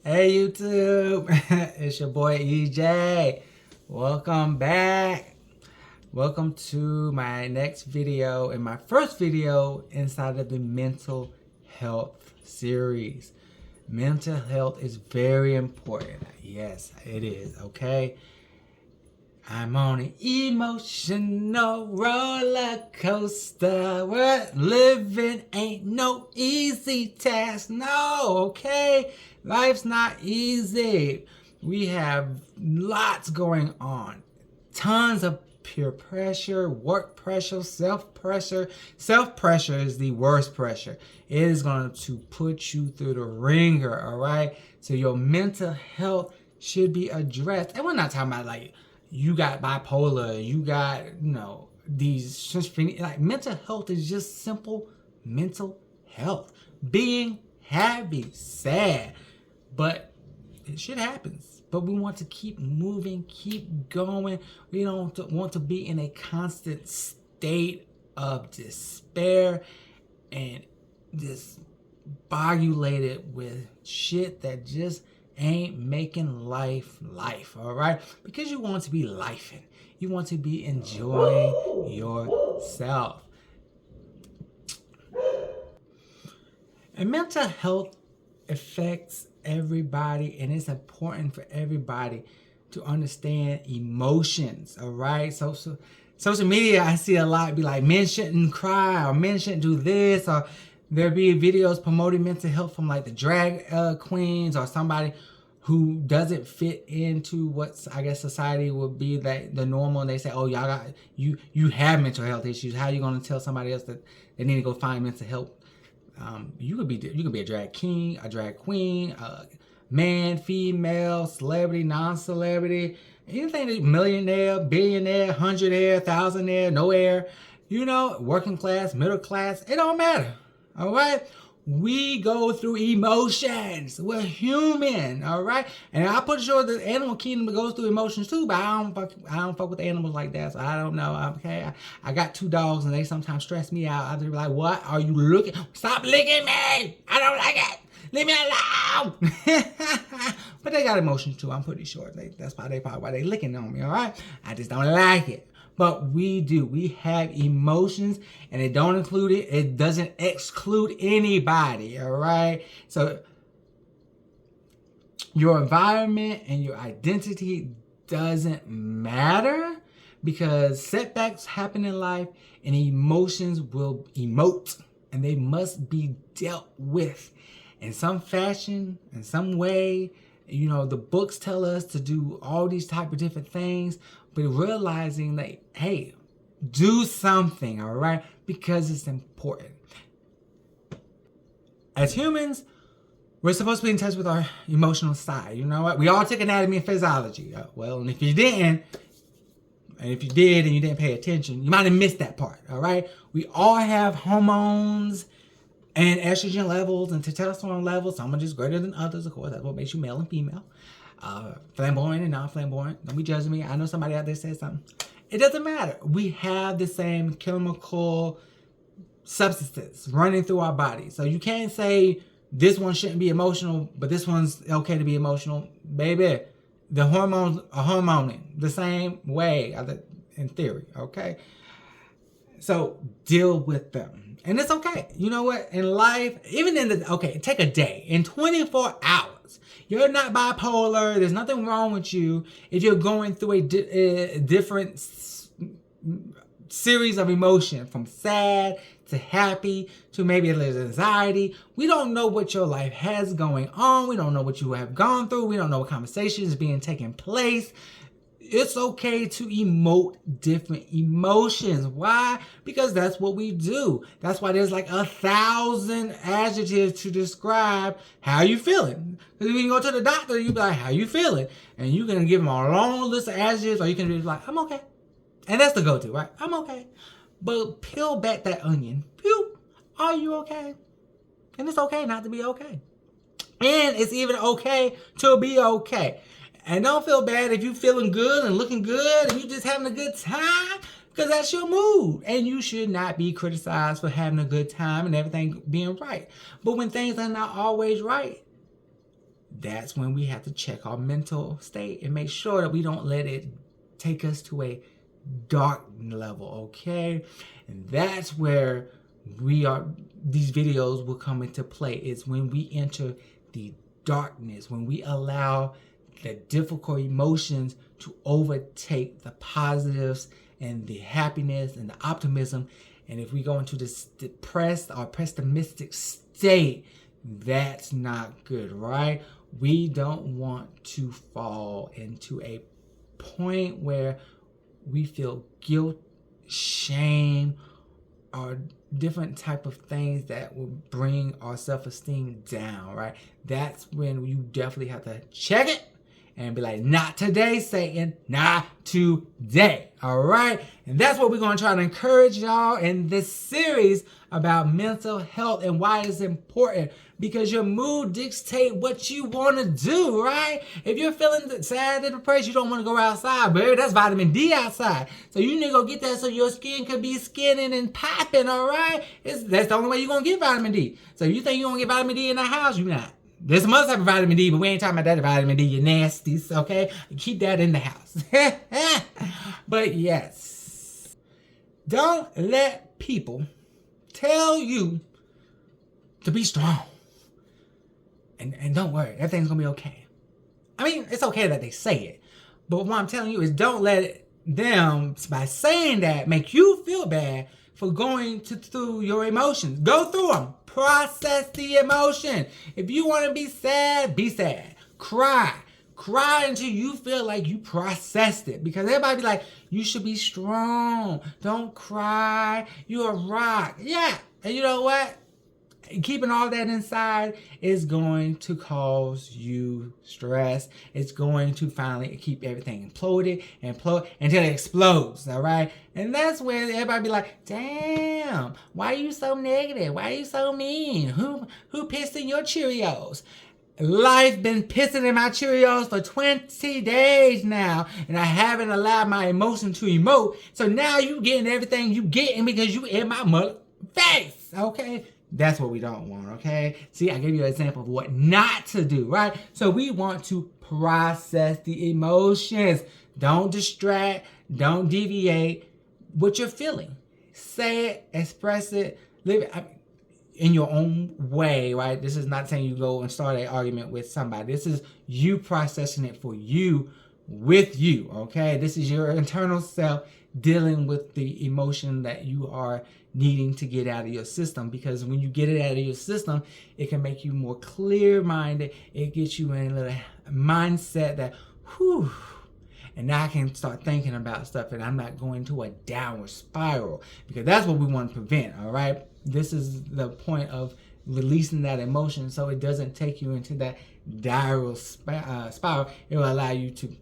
Hey YouTube, it's your boy EJ. Welcome back. Welcome to my next video and my first video inside of the mental health series. Mental health is very important. Yes, it is, okay? I'm on an emotional roller coaster. What living ain't no easy task. No, okay? Life's not easy. We have lots going on. Tons of peer pressure, work pressure, self-pressure. Self-pressure is the worst pressure. It is going to put you through the ringer, all right? So your mental health should be addressed. And we're not talking about like you got bipolar, you got, these, like mental health is just simple mental health. Being happy, sad, but it shit happens. But we want to keep moving, keep going. We don't want to be in a constant state of despair and disbogulated with shit that just ain't making life, all right? Because you want to be lifing. You want to be enjoying yourself. And mental health affects everybody, and it's important for everybody to understand emotions, all right? Social media, I see a lot be like, men shouldn't cry, or men shouldn't do this, or there be videos promoting mental health from like the drag queens or somebody who doesn't fit into what I guess society would be like the normal, and they say, oh, y'all got, you have mental health issues. How are you going to tell somebody else that they need to go find mental health? You could be a drag king, a drag queen, man, female, celebrity, non-celebrity, anything, millionaire, billionaire, hundredaire, thousandaire, no-air, working class, middle class, it don't matter, all right? We go through emotions. We're human, all right? And I put sure the animal kingdom goes through emotions too, but I don't fuck with animals like that, so I don't know, okay? I got 2 dogs, and they sometimes stress me out. I'll be like, what are you looking? Stop licking me! I don't like it! Leave me alone! But they got emotions too, I'm pretty sure. That's probably why they licking on me, all right? I just don't like it. But we do. We have emotions, and it don't include it. It doesn't exclude anybody, all right? So your environment and your identity doesn't matter, because setbacks happen in life and emotions will emote, and they must be dealt with in some fashion, in some way. The books tell us to do all these type of different things, but realizing that, hey, do something, all right? Because it's important. As humans, we're supposed to be in touch with our emotional side. You know what? We all took anatomy and physiology. Well, and if you didn't, and if you did and you didn't pay attention, you might have missed that part, all right? We all have hormones and estrogen levels and testosterone levels. Some are just greater than others, of course. That's what makes you male and female. Flamboyant and non-flamboyant. Don't be judging me. I know somebody out there said something. It doesn't matter. We have the same chemical substances running through our body. So you can't say this one shouldn't be emotional, but this one's okay to be emotional. Baby, the hormones are hormoning the same way, in theory, okay? So deal with them. And it's okay. You know what? In life, take a day. In 24 hours, you're not bipolar. There's nothing wrong with you if you're going through a different series of emotion, from sad to happy to maybe a little anxiety. We don't know what your life has going on. We don't know what you have gone through. We don't know what conversations being taken place. It's okay to emote different emotions. Why? Because that's what we do. That's why there's like 1,000 adjectives to describe how you feeling. Because when you go to the doctor, you be like, how you feeling? And you can give them a long list of adjectives, or you can be like, I'm okay. And that's the go-to, right? I'm okay. But peel back that onion. Pew. Are you okay? And it's okay not to be okay. And it's even okay to be okay. And don't feel bad if you're feeling good and looking good and you just having a good time, because that's your mood. And you should not be criticized for having a good time and everything being right. But when things are not always right, that's when we have to check our mental state and make sure that we don't let it take us to a dark level, okay? And that's where these videos will come into play. It's when we enter the darkness, when we allow the difficult emotions to overtake the positives and the happiness and the optimism. And if we go into this depressed or pessimistic state, that's not good, right? We don't want to fall into a point where we feel guilt, shame, or different type of things that will bring our self-esteem down, right? That's when you definitely have to check it and be like, not today, Satan, not today, all right? And that's what we're going to try to encourage y'all in this series about mental health and why it's important, because your mood dictates what you want to do, right? If you're feeling sad and depressed, you don't want to go outside, baby. That's vitamin D outside. So you need to go get that so your skin can be skinning and popping, all right? That's the only way you're going to get vitamin D. So you think you're going to get vitamin D in the house? You're not. There's some other type of vitamin D, but we ain't talking about that vitamin D, you nasties, okay? Keep that in the house. But yes, don't let people tell you to be strong. And don't worry, everything's gonna be okay. I mean, it's okay that they say it, but what I'm telling you is don't let them, by saying that, make you feel bad for going through your emotions. Go through them. Process the emotion. If you want to be sad, be sad. Cry. Cry until you feel like you processed it. Because everybody be like, you should be strong. Don't cry. You're a rock. Yeah. And you know what? Keeping all that inside is going to cause you stress. It's going to finally keep everything imploded until it explodes, all right? And that's when everybody be like, damn, why are you so negative? Why are you so mean? Who pissed in your Cheerios? Life been pissing in my Cheerios for 20 days now, and I haven't allowed my emotion to emote. So now you getting everything you getting because you in my mother face, okay? That's what we don't want, okay? See, I gave you an example of what not to do, right? So we want to process the emotions. Don't distract. Don't deviate what you're feeling. Say it, express it, live it in your own way, right? This is not saying you go and start an argument with somebody. This is you processing it for you, with you, okay? This is your internal self dealing with the emotion that you are needing to get out of your system, because when you get it out of your system, it can make you more clear-minded. It gets you in a little mindset that, whew, and now I can start thinking about stuff and I'm not going to a downward spiral, because that's what we want to prevent, all right? This is the point of releasing that emotion so it doesn't take you into that downward spiral. It will allow you to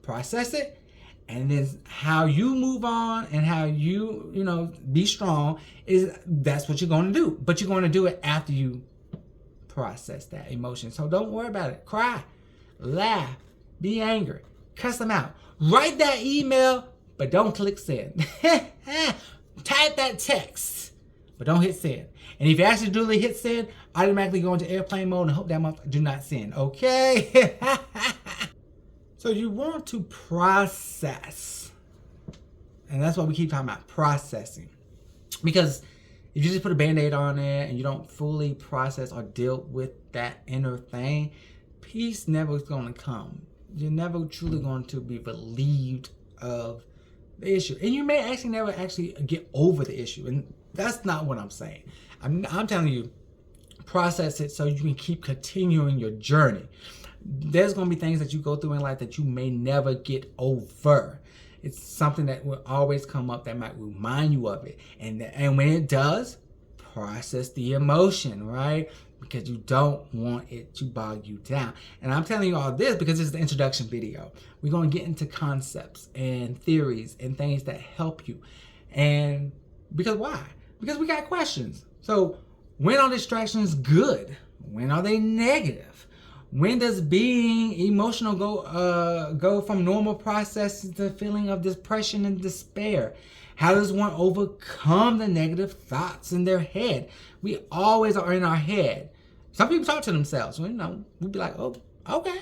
process it. And then how you move on and how you be strong that's what you're going to do. But you're going to do it after you process that emotion. So don't worry about it. Cry, laugh, be angry, cuss them out. Write that email, but don't click send. Type that text, but don't hit send. And if you accidentally hit send, automatically go into airplane mode and hope that month do not send. Okay? So you want to process. And that's what we keep talking about, processing. Because if you just put a Band-Aid on it and you don't fully process or deal with that inner thing, peace never is going to come. You're never truly going to be relieved of the issue. And you may actually never get over the issue. And that's not what I'm saying. I'm telling you, process it so you can keep continuing your journey. There's going to be things that you go through in life that you may never get over. It's something that will always come up that might remind you of it. And when it does, process the emotion, right? Because you don't want it to bog you down. And I'm telling you all this because this is the introduction video. We're going to get into concepts and theories and things that help you. And because why? Because we got questions. So when are distractions good? When are they negative? When does being emotional go from normal processes to feeling of depression and despair? How does one overcome the negative thoughts in their head? We always are in our head. Some people talk to themselves. We'd be like, oh, Okay.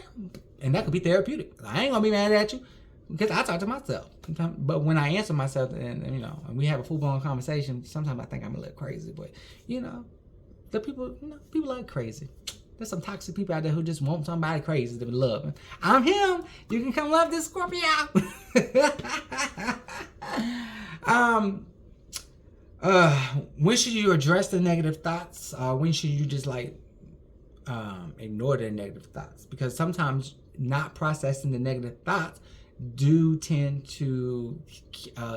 And that could be therapeutic. I ain't gonna be mad at you because I talk to myself. But when I answer myself and you know, and we have a full-blown conversation, sometimes I think I'm a little crazy. But you know, the people, you know, people are crazy. There's some toxic people out there who just want somebody crazy to be loved. I'm him. You can come love this Scorpio. When should you address the negative thoughts? When should you just like ignore the negative thoughts? Because sometimes not processing the negative thoughts do tend to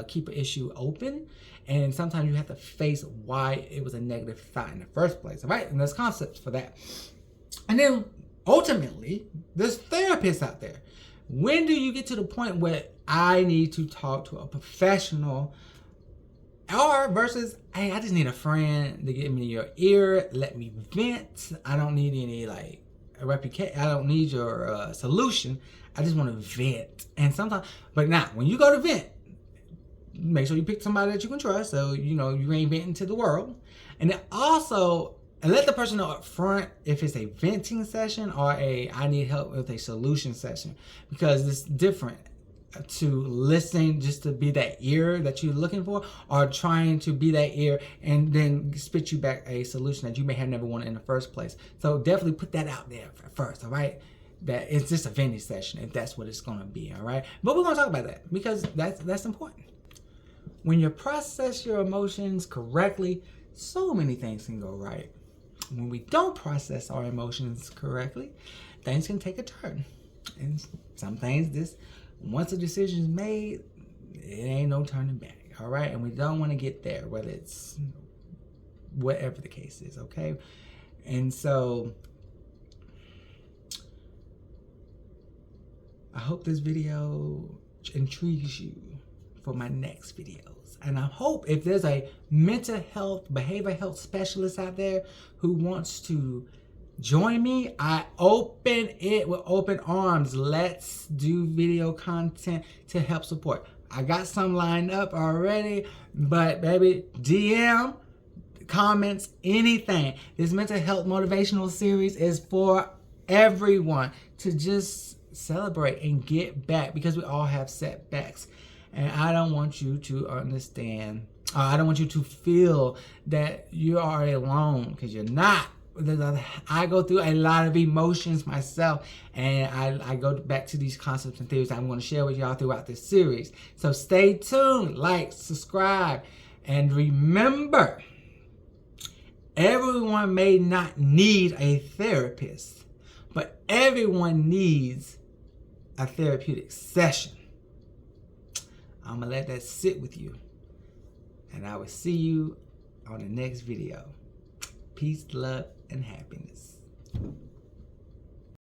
keep an issue open, and sometimes you have to face why it was a negative thought in the first place. All right, and there's concepts for that. And then ultimately, there's therapists out there. When do you get to the point where I need to talk to a professional, or versus, hey, I just need a friend to get me your ear, let me vent. I don't need any like a replication. I don't need your solution. I just want to vent. And sometimes, but now when you go to vent, make sure you pick somebody that you can trust, so you know you ain't venting to the world. And then also, and let the person know up front if it's a venting session or a I need help with a solution session, because it's different to listen just to be that ear that you're looking for, or trying to be that ear and then spit you back a solution that you may have never wanted in the first place. So definitely put that out there first, all right? That it's just a venting session if that's what it's going to be, all right? But we're going to talk about that because that's important. When you process your emotions correctly, so many things can go right. When we don't process our emotions correctly, things can take a turn. And some things, this once a decision is made, it ain't no turning back, all right? And we don't want to get there, whether it's whatever the case is, okay? And so I hope this video intrigues you for my next videos. And I hope if there's a mental health, behavioral health specialist out there who wants to join me, I open it with open arms. Let's do video content to help support. I got some lined up already, but baby, DM, comments, anything. This mental health motivational series is for everyone to just celebrate and get back, because we all have setbacks. And I don't want you to understand, I don't want you to feel that you are alone, because you're not. I go through a lot of emotions myself, and I go back to these concepts and theories I'm going to share with y'all throughout this series. So stay tuned, like, subscribe, and remember, everyone may not need a therapist, but everyone needs a therapeutic session. I'm going to let that sit with you, and I will see you on the next video. Peace, love, and happiness.